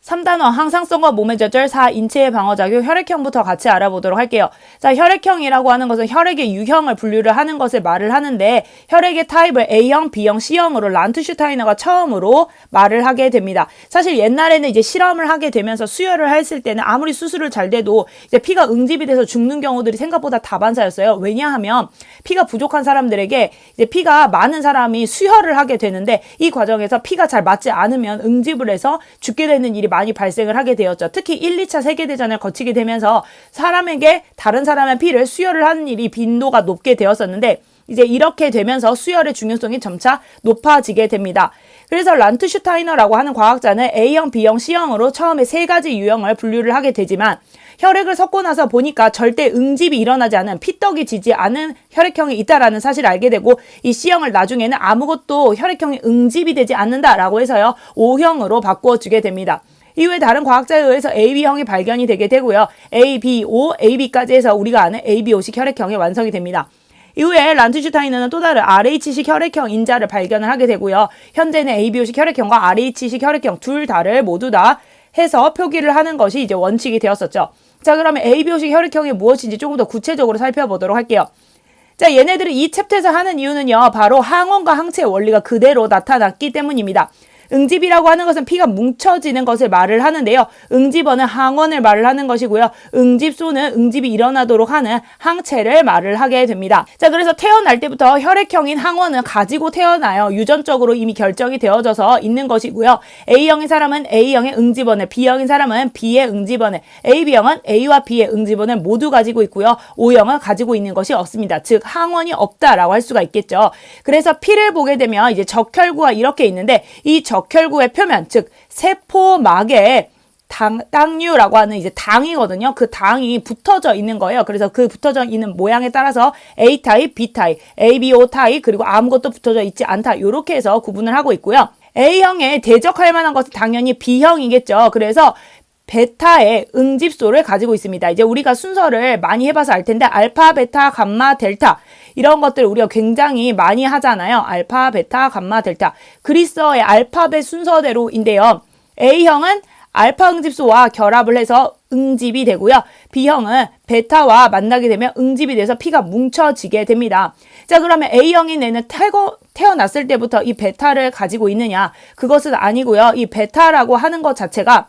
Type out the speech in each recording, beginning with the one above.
3단원 항상성과 몸의 조절, 4 인체의 방어작용, 혈액형부터 같이 알아보도록 할게요. 자, 혈액형이라고 하는 것은 혈액의 유형을 분류를 하는 것을 말을 하는데 혈액의 타입을 A형, B형, C형으로 란트슈타이너가 처음으로 말을 하게 됩니다. 사실 옛날에는 이제 실험을 하게 되면서 수혈을 했을 때는 아무리 수술을 잘 돼도 이제 피가 응집이 돼서 죽는 경우들이 생각보다 다반사였어요. 왜냐하면 피가 부족한 사람들에게 이제 피가 많은 사람이 수혈을 하게 되는데 이 과정에서 피가 잘 맞지 않으면 응집을 해서 죽게 되는 일이 많이 발생을 하게 되었죠. 특히 1, 2차 세계대전을 거치게 되면서 사람에게 다른 사람의 피를 수혈을 하는 일이 빈도가 높게 되었었는데 이제 이렇게 되면서 수혈의 중요성이 점차 높아지게 됩니다. 그래서 란트슈타이너라고 하는 과학자는 A형, B형, C형으로 처음에 3가지 유형을 분류를 하게 되지만 혈액을 섞고 나서 보니까 절대 응집이 일어나지 않은 피떡이 지지 않은 혈액형이 있다라는 사실을 알게 되고 이 C형을 나중에는 아무것도 혈액형이 응집이 되지 않는다라고 해서요 5형으로 바꾸어주게 됩니다. 이후에 다른 과학자에 의해서 AB형이 발견이 되게 되고요. A, B, O, AB까지 해서 우리가 아는 ABO식 혈액형이 완성이 됩니다. 이후에 란트슈타이너는 또 다른 RH식 혈액형 인자를 발견을 하게 되고요. 현재는 ABO식 혈액형과 RH식 혈액형 둘 다를 모두 다 해서 표기를 하는 것이 이제 원칙이 되었었죠. 자, 그러면 ABO식 혈액형이 무엇인지 조금 더 구체적으로 살펴보도록 할게요. 자, 얘네들이 이 챕터에서 하는 이유는요. 바로 항원과 항체의 원리가 그대로 나타났기 때문입니다. 응집이라고 하는 것은 피가 뭉쳐지는 것을 말을 하는데요. 응집원은 항원을 말을 하는 것이고요. 응집소는 응집이 일어나도록 하는 항체를 말을 하게 됩니다. 자, 그래서 태어날 때부터 혈액형인 항원은 가지고 태어나요. 유전적으로 이미 결정이 되어져서 있는 것이고요. A형인 사람은 A형의 응집원을, B형인 사람은 B의 응집원을, AB형은 A와 B의 응집원을 모두 가지고 있고요. O형은 가지고 있는 것이 없습니다. 즉 항원이 없다라고 할 수가 있겠죠. 그래서 피를 보게 되면 이제 적혈구가 이렇게 있는데 이 적혈구의 표면, 즉 세포막에 당류라고 하는 이제 당이거든요. 그 당이 붙어져 있는 거예요. 그래서 그 붙어져 있는 모양에 따라서 A타입, B타입, ABO 타입, 그리고 아무것도 붙어져 있지 않다. 이렇게 해서 구분을 하고 있고요. A형에 대적할 만한 것은 당연히 B형이겠죠. 그래서 베타의 응집소를 가지고 있습니다. 이제 우리가 순서를 많이 해봐서 알 텐데 알파, 베타, 감마, 델타 이런 것들 우리가 굉장히 많이 하잖아요. 알파, 베타, 감마, 델타. 그리스어의 알파벳 순서대로인데요. A형은 알파 응집소와 결합을 해서 응집이 되고요. B형은 베타와 만나게 되면 응집이 돼서 피가 뭉쳐지게 됩니다. 자, 그러면 A형인 애는 태어났을 때부터 이 베타를 가지고 있느냐? 그것은 아니고요. 이 베타라고 하는 것 자체가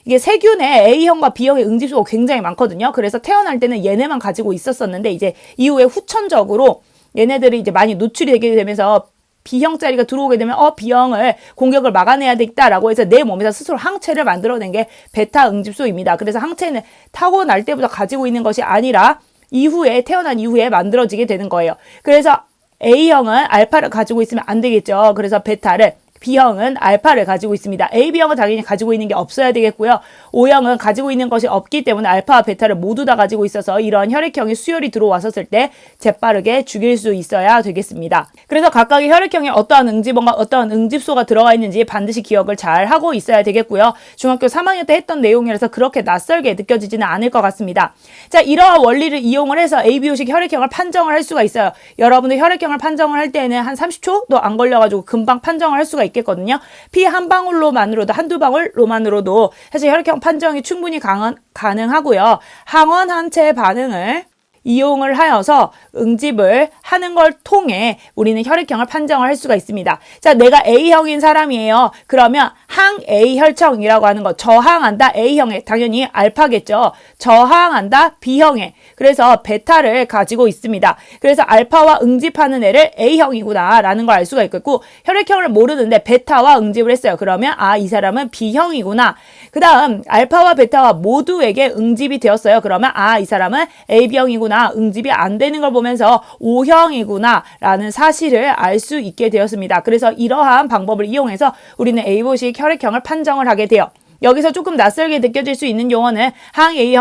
이게 세균에 A형과 B형의 응집소가 굉장히 많거든요. 그래서 태어날 때는 얘네만 가지고 있었었는데 이제 이후에 후천적으로 얘네들이 이제 많이 노출이 되게 되면서 B형짜리가 들어오게 되면 B형을 공격을 막아내야 되겠다라고 해서 내 몸에서 스스로 항체를 만들어낸 게 베타 응집소입니다. 그래서 항체는 타고날 때부터 가지고 있는 것이 아니라 이후에 태어난 이후에 만들어지게 되는 거예요. 그래서 A형은 알파를 가지고 있으면 안 되겠죠. 그래서 베타를, B형은 알파를 가지고 있습니다. AB형은 당연히 가지고 있는 게 없어야 되겠고요. O형은 가지고 있는 것이 없기 때문에 알파와 베타를 모두 다 가지고 있어서 이런 혈액형이 수혈이 들어왔었을 때 재빠르게 죽일 수 있어야 되겠습니다. 그래서 각각의 혈액형에 어떠한 응집원과 어떠한 응집소가 들어가 있는지 반드시 기억을 잘 하고 있어야 되겠고요. 중학교 3학년 때 했던 내용이라서 그렇게 낯설게 느껴지지는 않을 것 같습니다. 자, 이러한 원리를 이용을 해서 ABO식 혈액형을 판정을 할 수가 있어요. 여러분들 혈액형을 판정을 할 때는 한 30초도 안 걸려가지고 금방 판정을 할 수가 있겠거든요. 피 한 방울로만으로도, 한두 방울로만으로도 사실 혈액형 판정이 충분히 가능하고요. 항원 항체 반응을 이용을 하여서 응집을 하는 걸 통해 우리는 혈액형을 판정을 할 수가 있습니다. 자, 내가 A형인 사람이에요. 그러면 항A 혈청이라고 하는 거, 저항한다 A형에, 당연히 알파겠죠. 저항한다 B형에, 그래서 베타를 가지고 있습니다. 그래서 알파와 응집하는 애를 A형이구나 라는 걸 알 수가 있겠고, 혈액형을 모르는데 베타와 응집을 했어요. 그러면 이 사람은 B형이구나. 그 다음 알파와 베타와 모두에게 응집이 되었어요. 그러면 이 사람은 AB형이구나. 응집이 안 되는 걸 보면서 O형이구나 라는 사실을 알 수 있게 되었습니다. 그래서 이러한 방법을 이용해서 우리는 ABO식 혈액형을 판정을 하게 돼요. 여기서 조금 낯설게 느껴질 수 있는 용어는 항A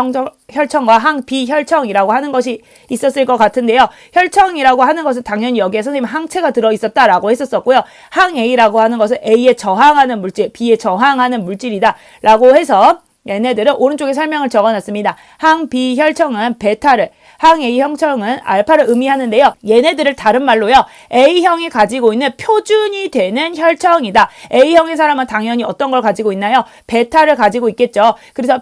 혈청과 항B 혈청이라고 하는 것이 있었을 것 같은데요. 혈청이라고 하는 것은 당연히 여기에 선생님 항체가 들어있었다라고 했었고요. 항A라고 하는 것은 A에 저항하는 물질, B에 저항하는 물질이다 라고 해서 얘네들은 오른쪽에 설명을 적어놨습니다. 항 B 혈청은 베타를, 항 A 혈청은 알파를 의미하는데요. 얘네들을 다른 말로요. A형이 가지고 있는 표준이 되는 혈청이다. A형의 사람은 당연히 어떤 걸 가지고 있나요? 베타를 가지고 있겠죠. 그래서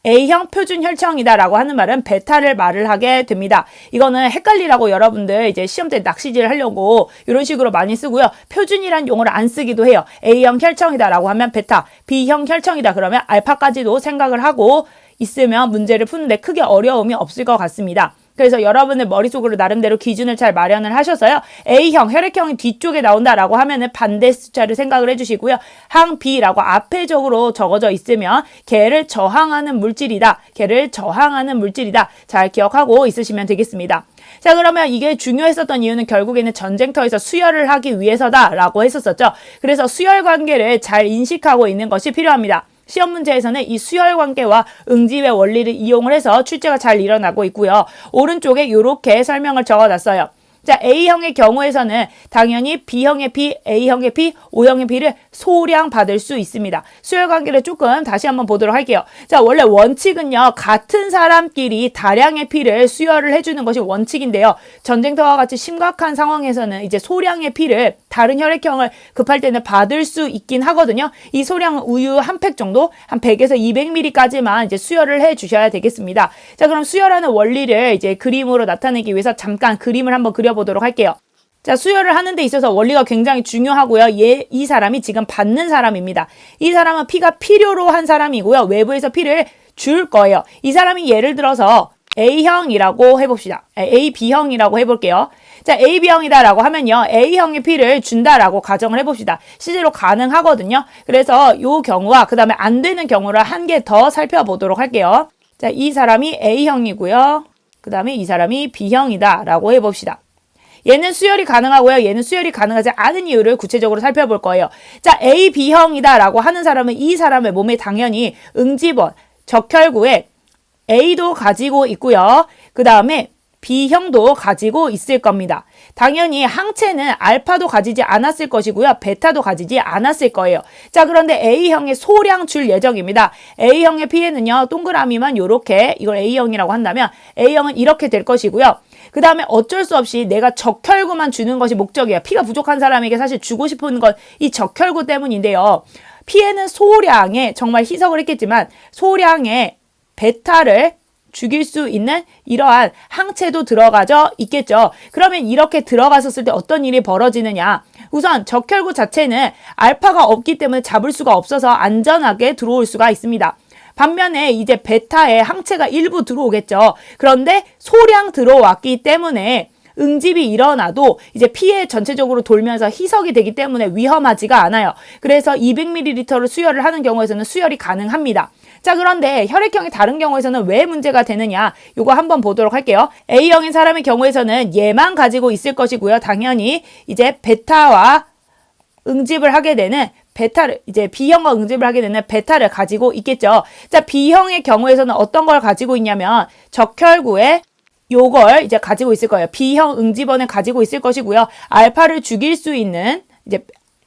A형 표준 혈청이다라고 하는 말은 베타를 말을 하게 됩니다. 이거는 헷갈리라고 여러분들 이제 시험 때 낚시질 하려고 이런 식으로 많이 쓰고요. 표준이란 용어를 안 쓰기도 해요. A형 혈청이다라고 하면 베타, B형 혈청이다 그러면 알파까지도 생각을 하고 있으면 문제를 푸는데 크게 어려움이 없을 것 같습니다. 그래서 여러분의 머릿속으로 나름대로 기준을 잘 마련을 하셔서요. A형, 혈액형이 뒤쪽에 나온다라고 하면은 반대 숫자를 생각을 해주시고요. 항 B라고 앞에적으로 적어져 있으면 걔를 저항하는 물질이다. 걔를 저항하는 물질이다. 잘 기억하고 있으시면 되겠습니다. 자, 그러면 이게 중요했었던 이유는 결국에는 전쟁터에서 수혈을 하기 위해서다라고 했었었죠. 그래서 수혈 관계를 잘 인식하고 있는 것이 필요합니다. 시험 문제에서는 이 수혈 관계와 응집의 원리를 이용을 해서 출제가 잘 일어나고 있고요. 오른쪽에 이렇게 설명을 적어놨어요. 자, A형의 경우에서는 당연히 B형의 P, A형의 P, O형의 P를 소량 받을 수 있습니다. 수혈 관계를 조금 다시 한번 보도록 할게요. 자, 원래 원칙은요. 같은 사람끼리 다량의 P를 수혈을 해주는 것이 원칙인데요. 전쟁터와 같이 심각한 상황에서는 이제 소량의 P를 다른 혈액형을 급할 때는 받을 수 있긴 하거든요. 이 소량은 우유 한 팩 정도, 한 100에서 200ml까지만 이제 수혈을 해 주셔야 되겠습니다. 자, 그럼 수혈하는 원리를 이제 그림으로 나타내기 위해서 잠깐 그림을 한번 그려보도록 할게요. 자, 수혈을 하는 데 있어서 원리가 굉장히 중요하고요. 이 사람이 지금 받는 사람입니다. 이 사람은 피가 필요로 한 사람이고요. 외부에서 피를 줄 거예요. 이 사람이 예를 들어서 A형이라고 해봅시다. AB형이라고 해볼게요. 자, AB형이다라고 하면요. A형의 피를 준다라고 가정을 해봅시다. 실제로 가능하거든요. 그래서 이 경우와 그 다음에 안 되는 경우를 한 개 더 살펴보도록 할게요. 자, 이 사람이 A형이고요. 그 다음에 이 사람이 B형이다라고 해봅시다. 얘는 수혈이 가능하고요. 얘는 수혈이 가능하지 않은 이유를 구체적으로 살펴볼 거예요. 자, AB형이다라고 하는 사람은 이 사람의 몸에 당연히 응집원, 적혈구에 A도 가지고 있고요. 그 다음에 B형도 가지고 있을 겁니다. 당연히 항체는 알파도 가지지 않았을 것이고요. 베타도 가지지 않았을 거예요. 자, 그런데 A형의 소량 줄 예정입니다. A형의 P에는요. 동그라미만 요렇게 이걸 A형이라고 한다면 A형은 이렇게 될 것이고요. 그 다음에 어쩔 수 없이 내가 적혈구만 주는 것이 목적이에요. 피가 부족한 사람에게 사실 주고 싶은 건 이 적혈구 때문인데요. P에는 소량의 정말 희석을 했겠지만 소량의 베타를 죽일 수 있는 이러한 항체도 들어가져 있겠죠. 그러면 이렇게 들어갔었을 때 어떤 일이 벌어지느냐. 우선 적혈구 자체는 알파가 없기 때문에 잡을 수가 없어서 안전하게 들어올 수가 있습니다. 반면에 이제 베타에 항체가 일부 들어오겠죠. 그런데 소량 들어왔기 때문에 응집이 일어나도 이제 피에 전체적으로 돌면서 희석이 되기 때문에 위험하지가 않아요. 그래서 200ml를 수혈을 하는 경우에서는 수혈이 가능합니다. 자, 그런데 혈액형이 다른 경우에서는 왜 문제가 되느냐? 이거 한번 보도록 할게요. A형인 사람의 경우에서는 얘만 가지고 있을 것이고요. 당연히 이제 베타와 응집을 하게 되는 베타를 이제 B형과 응집을 하게 되는 베타를 가지고 있겠죠. 자, B형의 경우에서는 어떤 걸 가지고 있냐면 적혈구에 요걸 이제 가지고 있을 거예요. B형 응집원을 가지고 있을 것이고요. 알파를 죽일 수 있는 이제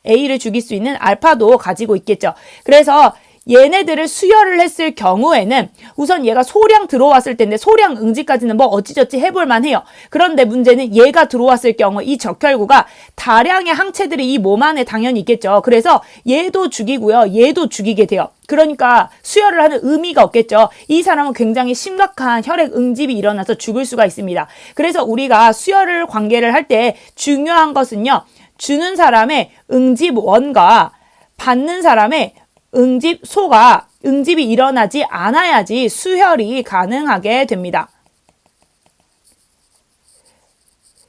A를 죽일 수 있는 알파도 가지고 있겠죠. 그래서 얘네들을 수혈을 했을 경우에는 우선 얘가 소량 들어왔을 텐데 소량 응집까지는 뭐 어찌저찌 해볼만 해요. 그런데 문제는 얘가 들어왔을 경우 이 적혈구가 다량의 항체들이 이 몸 안에 당연히 있겠죠. 그래서 얘도 죽이고요. 얘도 죽이게 돼요. 그러니까 수혈을 하는 의미가 없겠죠. 이 사람은 굉장히 심각한 혈액 응집이 일어나서 죽을 수가 있습니다. 그래서 우리가 수혈을 관계를 할 때 중요한 것은요. 주는 사람의 응집원과 받는 사람의 응집소가 응집이 일어나지 않아야지 수혈이 가능하게 됩니다.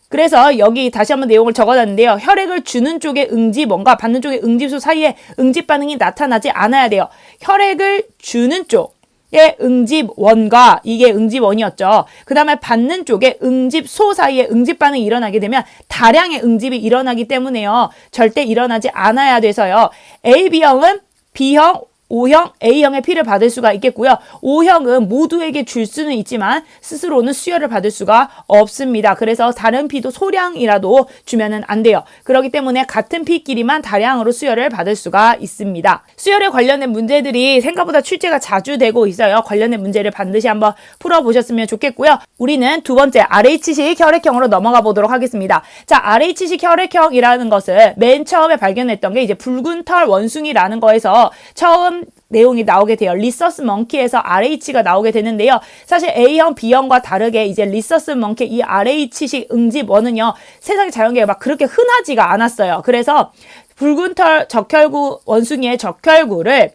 그래서 여기 다시 한번 내용을 적어놨는데요. 혈액을 주는 쪽의 응집원과 받는 쪽의 응집소 사이에 응집 반응이 나타나지 않아야 돼요. 혈액을 주는 쪽의 응집원과 이게 응집원이었죠. 그 다음에 받는 쪽의 응집소 사이에 응집 반응이 일어나게 되면 다량의 응집이 일어나기 때문에요. 절대 일어나지 않아야 돼서요. AB형은 B형, O형, A형의 피를 받을 수가 있겠고요. O형은 모두에게 줄 수는 있지만 스스로는 수혈을 받을 수가 없습니다. 그래서 다른 피도 소량이라도 주면은 안 돼요. 그렇기 때문에 같은 피끼리만 다량으로 수혈을 받을 수가 있습니다. 수혈에 관련된 문제들이 생각보다 출제가 자주 되고 있어요. 관련된 문제를 반드시 한번 풀어보셨으면 좋겠고요. 우리는 두 번째 RH식 혈액형으로 넘어가 보도록 하겠습니다. 자, RH식 혈액형이라는 것을 맨 처음에 발견했던 게 이제 붉은 털 원숭이라는 거에서 처음 내용이 나오게 돼요. 리서스 멍키에서 RH가 나오게 되는데요. 사실 A형, B형과 다르게 이제 리서스 멍키 이 RH식 응집원은요, 세상의 자연계에 막 그렇게 흔하지가 않았어요. 그래서 붉은 털 적혈구 원숭이의 적혈구를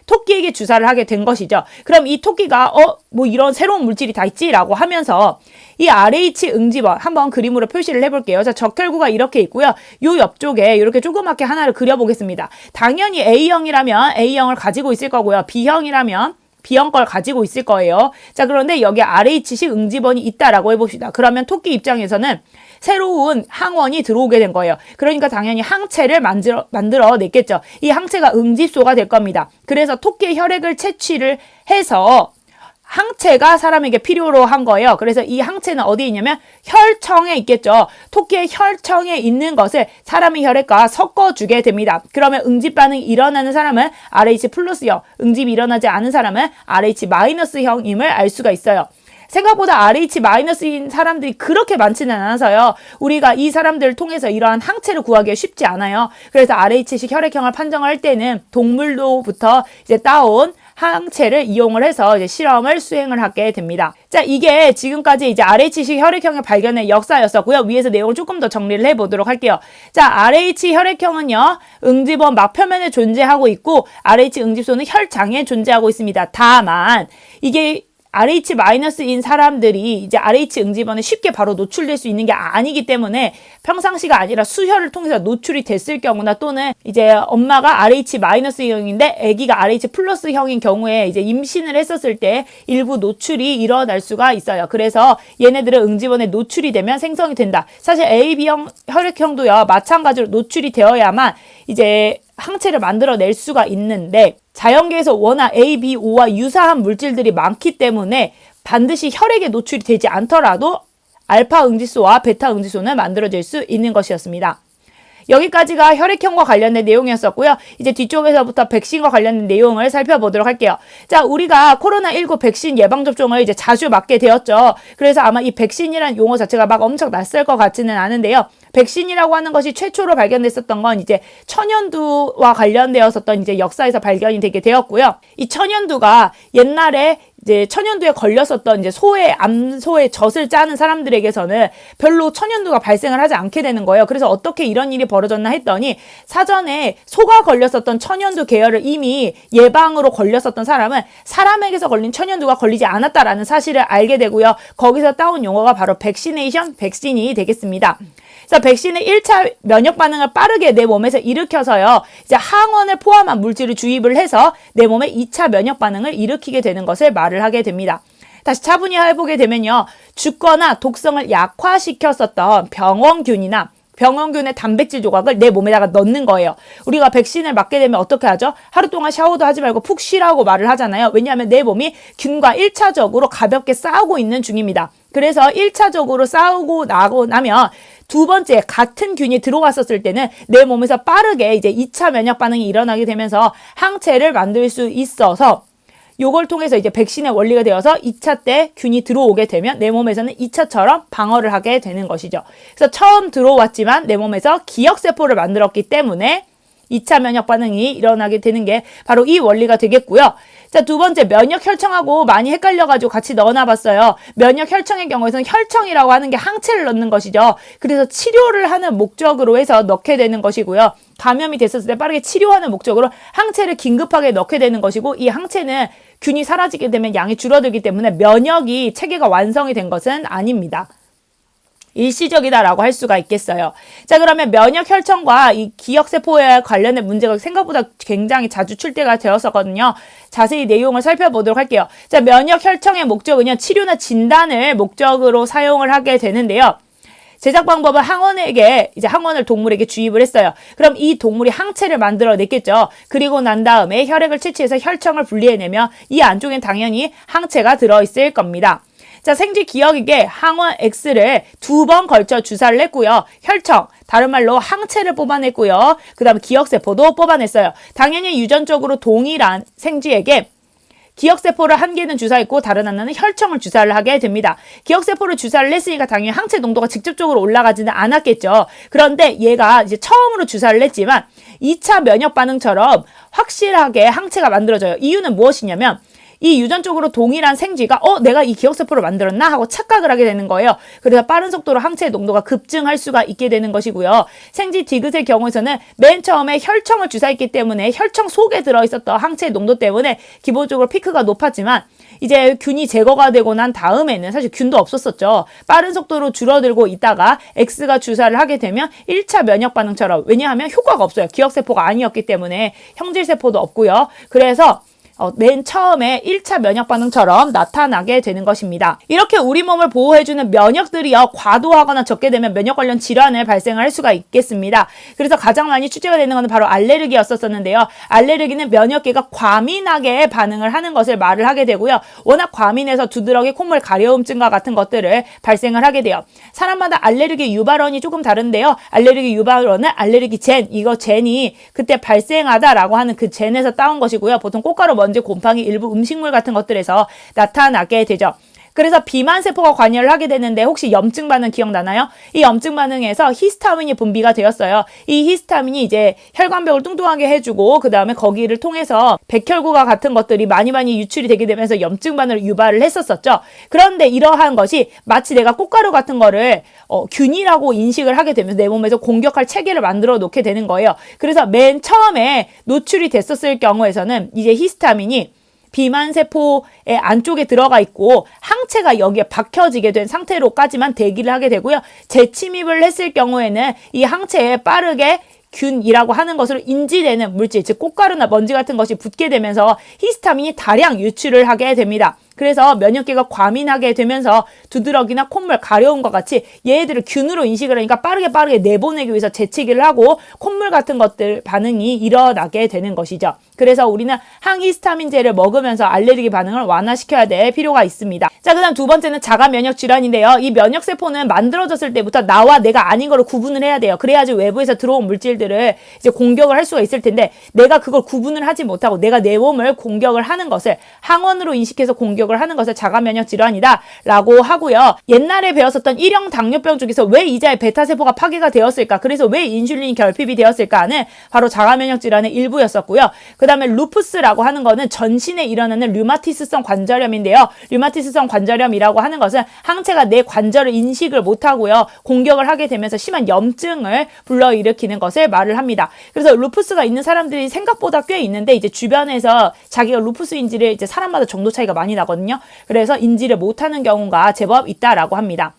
토끼에게 주사를 하게 된 것이죠. 그럼 이 토끼가 뭐 이런 새로운 물질이 다 있지라고 하면서 이 RH 응집원 한번 그림으로 표시를 해볼게요. 자, 적혈구가 이렇게 있고요. 요 옆쪽에 이렇게 조그맣게 하나를 그려보겠습니다. 당연히 A형이라면 A형을 가지고 있을 거고요. B형이라면 B형 걸 가지고 있을 거예요. 자, 그런데 여기에 RH식 응집원이 있다라고 해봅시다. 그러면 토끼 입장에서는 새로운 항원이 들어오게 된 거예요. 그러니까 당연히 항체를 만들어냈겠죠. 이 항체가 응집소가 될 겁니다. 그래서 토끼의 혈액을 채취를 해서 항체가 사람에게 필요로 한 거예요. 그래서 이 항체는 어디에 있냐면 혈청에 있겠죠. 토끼의 혈청에 있는 것을 사람의 혈액과 섞어주게 됩니다. 그러면 응집 반응이 일어나는 사람은 RH 플러스형, 응집이 일어나지 않은 사람은 RH 마이너스형임을 알 수가 있어요. 생각보다 RH-인 사람들이 그렇게 많지는 않아서요. 우리가 이 사람들을 통해서 이러한 항체를 구하기가 쉽지 않아요. 그래서 RH식 혈액형을 판정할 때는 동물로부터 이제 따온 항체를 이용을 해서 이제 실험을 수행을 하게 됩니다. 자, 이게 지금까지 이제 RH식 혈액형의 발견의 역사였었고요. 위에서 내용을 조금 더 정리를 해보도록 할게요. 자, RH 혈액형은요, 응집원 막표면에 존재하고 있고, RH 응집소는 혈장에 존재하고 있습니다. 다만, 이게 RH-인 사람들이 이제 RH 응집원에 쉽게 바로 노출될 수 있는 게 아니기 때문에 평상시가 아니라 수혈을 통해서 노출이 됐을 경우나 또는 이제 엄마가 RH-형인데 아기가 RH+형인 경우에 이제 임신을 했었을 때 일부 노출이 일어날 수가 있어요. 그래서 얘네들은 응집원에 노출이 되면 생성이 된다. 사실 AB형 혈액형도요, 마찬가지로 노출이 되어야만 이제 항체를 만들어낼 수가 있는데 자연계에서 워낙 A, B, O와 유사한 물질들이 많기 때문에 반드시 혈액에 노출이 되지 않더라도 알파 응집소와 베타 응집소는 만들어질 수 있는 것이었습니다. 여기까지가 혈액형과 관련된 내용이었었고요. 이제 뒤쪽에서부터 백신과 관련된 내용을 살펴보도록 할게요. 자, 우리가 코로나19 백신 예방접종을 이제 자주 맞게 되었죠. 그래서 아마 이 백신이라는 용어 자체가 막 엄청 낯설 것 같지는 않은데요. 백신이라고 하는 것이 최초로 발견됐었던 건 이제 천연두와 관련되었었던 이제 역사에서 발견이 되게 되었고요. 이 천연두가 옛날에 이제 천연두에 걸렸었던 이제 암소의 젖을 짜는 사람들에게서는 별로 천연두가 발생을 하지 않게 되는 거예요. 그래서 어떻게 이런 일이 벌어졌나 했더니 사전에 소가 걸렸었던 천연두 계열을 이미 예방으로 걸렸었던 사람은 사람에게서 걸린 천연두가 걸리지 않았다라는 사실을 알게 되고요. 거기서 따온 용어가 바로 백신이 되겠습니다. 그래서 백신의 1차 면역 반응을 빠르게 내 몸에서 일으켜서요, 이제 항원을 포함한 물질을 주입을 해서 내 몸에 2차 면역 반응을 일으키게 되는 것을 말을 하게 됩니다. 다시 차분히 해보게 되면요, 죽거나 독성을 약화시켰었던 병원균의 단백질 조각을 내 몸에다가 넣는 거예요. 우리가 백신을 맞게 되면 어떻게 하죠? 하루 동안 샤워도 하지 말고 푹 쉬라고 말을 하잖아요. 왜냐하면 내 몸이 균과 1차적으로 가볍게 싸우고 있는 중입니다. 그래서 1차적으로 싸우고 나면 두 번째 같은 균이 들어왔었을 때는 내 몸에서 빠르게 이제 2차 면역 반응이 일어나게 되면서 항체를 만들 수 있어서 요걸 통해서 이제 백신의 원리가 되어서 2차 때 균이 들어오게 되면 내 몸에서는 2차처럼 방어를 하게 되는 것이죠. 그래서 처음 들어왔지만 내 몸에서 기억세포를 만들었기 때문에 2차 면역 반응이 일어나게 되는 게 바로 이 원리가 되겠고요. 자, 두 번째, 면역 혈청하고 많이 헷갈려가지고 같이 넣어놔봤어요. 면역 혈청의 경우에서는 혈청이라고 하는 게 항체를 넣는 것이죠. 그래서 치료를 하는 목적으로 해서 넣게 되는 것이고요. 감염이 됐었을 때 빠르게 치료하는 목적으로 항체를 긴급하게 넣게 되는 것이고, 이 항체는 균이 사라지게 되면 양이 줄어들기 때문에 면역이 체계가 완성이 된 것은 아닙니다. 일시적이다라고 할 수가 있겠어요. 자, 그러면 면역 혈청과 이 기억세포에 관련된 문제가 생각보다 굉장히 자주 출제가 되었었거든요. 자세히 내용을 살펴보도록 할게요. 자, 면역 혈청의 목적은요, 치료나 진단을 목적으로 사용을 하게 되는데요. 제작 방법은 항원을 동물에게 주입을 했어요. 그럼 이 동물이 항체를 만들어냈겠죠. 그리고 난 다음에 혈액을 채취해서 혈청을 분리해내면 이 안쪽엔 당연히 항체가 들어있을 겁니다. 자, 생쥐 기억에게 항원 X를 2번 걸쳐 주사를 했고요. 혈청, 다른 말로 항체를 뽑아냈고요. 그 다음에 기억세포도 뽑아냈어요. 당연히 유전적으로 동일한 생쥐에게 기억세포를 한 개는 주사했고 다른 하나는 혈청을 주사를 하게 됩니다. 기억세포를 주사를 했으니까 당연히 항체 농도가 직접적으로 올라가지는 않았겠죠. 그런데 얘가 이제 처음으로 주사를 했지만 2차 면역 반응처럼 확실하게 항체가 만들어져요. 이유는 무엇이냐면 이 유전적으로 동일한 생쥐가 내가 이 기억세포를 만들었나 하고 착각을 하게 되는 거예요. 그래서 빠른 속도로 항체의 농도가 급증할 수가 있게 되는 것이고요. 생쥐 디귿의 경우에서는 맨 처음에 혈청을 주사했기 때문에 혈청 속에 들어있었던 항체의 농도 때문에 기본적으로 피크가 높았지만 이제 균이 제거가 되고 난 다음에는 사실 균도 없었었죠. 빠른 속도로 줄어들고 있다가 X가 주사를 하게 되면 1차 면역 반응처럼, 왜냐하면 효과가 없어요. 기억세포가 아니었기 때문에 형질세포도 없고요. 그래서 맨 처음에 1차 면역 반응처럼 나타나게 되는 것입니다. 이렇게 우리 몸을 보호해주는 면역들이요, 과도하거나 적게 되면 면역 관련 질환을 발생할 수가 있겠습니다. 그래서 가장 많이 출제가 되는 것은 바로 알레르기였었는데요. 알레르기는 면역계가 과민하게 반응을 하는 것을 말을 하게 되고요. 워낙 과민해서 두드러기, 콧물 가려움증과 같은 것들을 발생을 하게 돼요. 사람마다 알레르기 유발원이 조금 다른데요. 알레르기 유발원은 알레르기 젠, 이거 젠이 그때 발생하다라고 하는 그 젠에서 따온 것이고요. 보통 꽃가루, 먼지, 곰팡이, 일부 음식물 같은 것들에서 나타나게 되죠. 그래서 비만세포가 관여를 하게 되는데 혹시 염증 반응 기억나나요? 이 염증 반응에서 히스타민이 분비가 되었어요. 이 히스타민이 이제 혈관벽을 뚱뚱하게 해주고 그 다음에 거기를 통해서 백혈구가 같은 것들이 많이 유출이 되게 되면서 염증 반응을 유발을 했었었죠. 그런데 이러한 것이 마치 내가 꽃가루 같은 거를 균이라고 인식을 하게 되면서 내 몸에서 공격할 체계를 만들어 놓게 되는 거예요. 그래서 맨 처음에 노출이 됐었을 경우에서는 이제 히스타민이 비만세포의 안쪽에 들어가 있고 항체가 여기에 박혀지게 된 상태로까지만 대기를 하게 되고요. 재침입을 했을 경우에는 이 항체에 빠르게 균이라고 하는 것을 인지되는 물질, 즉 꽃가루나 먼지 같은 것이 붙게 되면서 히스타민이 다량 유출을 하게 됩니다. 그래서 면역계가 과민하게 되면서 두드러기나 콧물, 가려움과 같이 얘들을 균으로 인식을 하니까 빠르게 내보내기 위해서 재채기를 하고 콧물 같은 것들 반응이 일어나게 되는 것이죠. 그래서 우리는 항히스타민제를 먹으면서 알레르기 반응을 완화시켜야 될 필요가 있습니다. 자, 그 다음 두 번째는 자가 면역 질환인데요. 이 면역세포는 만들어졌을 때부터 나와 내가 아닌 거를 구분을 해야 돼요. 그래야지 외부에서 들어온 물질들을 이제 공격을 할 수가 있을 텐데 내가 그걸 구분을 하지 못하고 내가 내 몸을 공격을 하는 것을 항원으로 인식해서 공격을 하는 것을 자가 면역 질환이다 라고 하고요. 옛날에 배웠었던 1형 당뇨병 중에서 왜 이자의 베타세포가 파괴가 되었을까, 그래서 왜 인슐린이 결핍이 되었을까는 바로 자가 면역 질환의 일부였었고요. 그 다음에 루푸스라고 하는 거는 전신에 일어나는 류마티스성 관절염인데요. 류마티스성 관절염이라고 하는 것은 항체가 내 관절을 인식을 못하고요, 공격을 하게 되면서 심한 염증을 불러일으키는 것을 말을 합니다. 그래서 루푸스가 있는 사람들이 생각보다 꽤 있는데 이제 주변에서 자기가 루푸스인지를 이제 사람마다 정도 차이가 많이 나거든요. 그래서 인지를 못하는 경우가 제법 있다라고 합니다.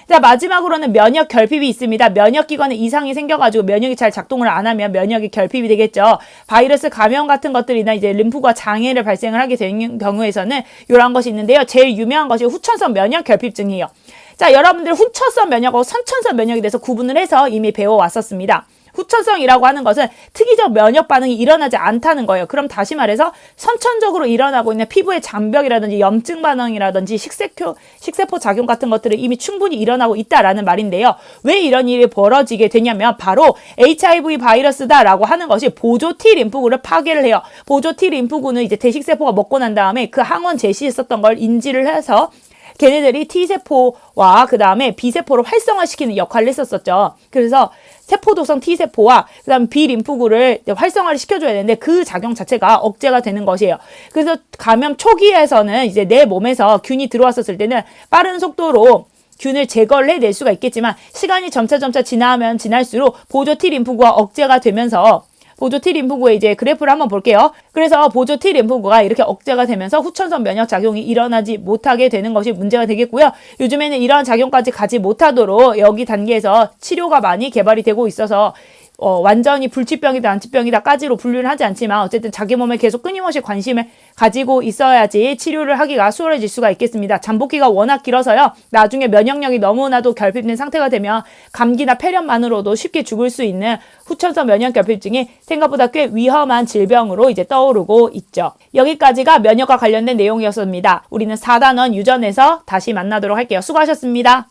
자, 마지막으로는 면역 결핍이 있습니다. 면역기관에 이상이 생겨가지고 면역이 잘 작동을 안 하면 면역이 결핍이 되겠죠. 바이러스 감염 같은 것들이나 이제 림프과 장애를 발생을 하게 되는 경우에서는 이런 것이 있는데요. 제일 유명한 것이 후천성 면역 결핍증이에요. 자, 여러분들 후천성 면역하고 선천성 면역에 대해서 구분을 해서 이미 배워왔었습니다. 후천성이라고 하는 것은 특이적 면역 반응이 일어나지 않다는 거예요. 그럼 다시 말해서 선천적으로 일어나고 있는 피부의 장벽이라든지 염증 반응이라든지 식세포 작용 같은 것들은 이미 충분히 일어나고 있다라는 말인데요. 왜 이런 일이 벌어지게 되냐면 바로 HIV 바이러스다라고 하는 것이 보조 T 림프구를 파괴를 해요. 보조 T 림프구는 이제 대식세포가 먹고 난 다음에 그 항원 제시했었던 걸 인지를 해서 걔네들이 T세포와 그 다음에 B세포를 활성화시키는 역할을 했었었죠. 그래서 세포도성 T세포와 그 다음 B림프구를 활성화를 시켜줘야 되는데 그 작용 자체가 억제가 되는 것이에요. 그래서 감염 초기에서는 이제 내 몸에서 균이 들어왔었을 때는 빠른 속도로 균을 제거를 해낼 수가 있겠지만 시간이 점차 지나면 지날수록 보조 T림프구가 억제가 되면서 보조 T림프구의 이제 그래프를 한번 볼게요. 그래서 보조 T림프구가 이렇게 억제가 되면서 후천성 면역 작용이 일어나지 못하게 되는 것이 문제가 되겠고요. 요즘에는 이러한 작용까지 가지 못하도록 여기 단계에서 치료가 많이 개발이 되고 있어서 완전히 불치병이다 안치병이다까지로 분류를 하지 않지만 어쨌든 자기 몸에 계속 끊임없이 관심을 가지고 있어야지 치료를 하기가 수월해질 수가 있겠습니다. 잠복기가 워낙 길어서요. 나중에 면역력이 너무나도 결핍된 상태가 되면 감기나 폐렴만으로도 쉽게 죽을 수 있는 후천성 면역결핍증이 생각보다 꽤 위험한 질병으로 이제 떠오르고 있죠. 여기까지가 면역과 관련된 내용이었습니다. 우리는 4단원 유전에서 다시 만나도록 할게요. 수고하셨습니다.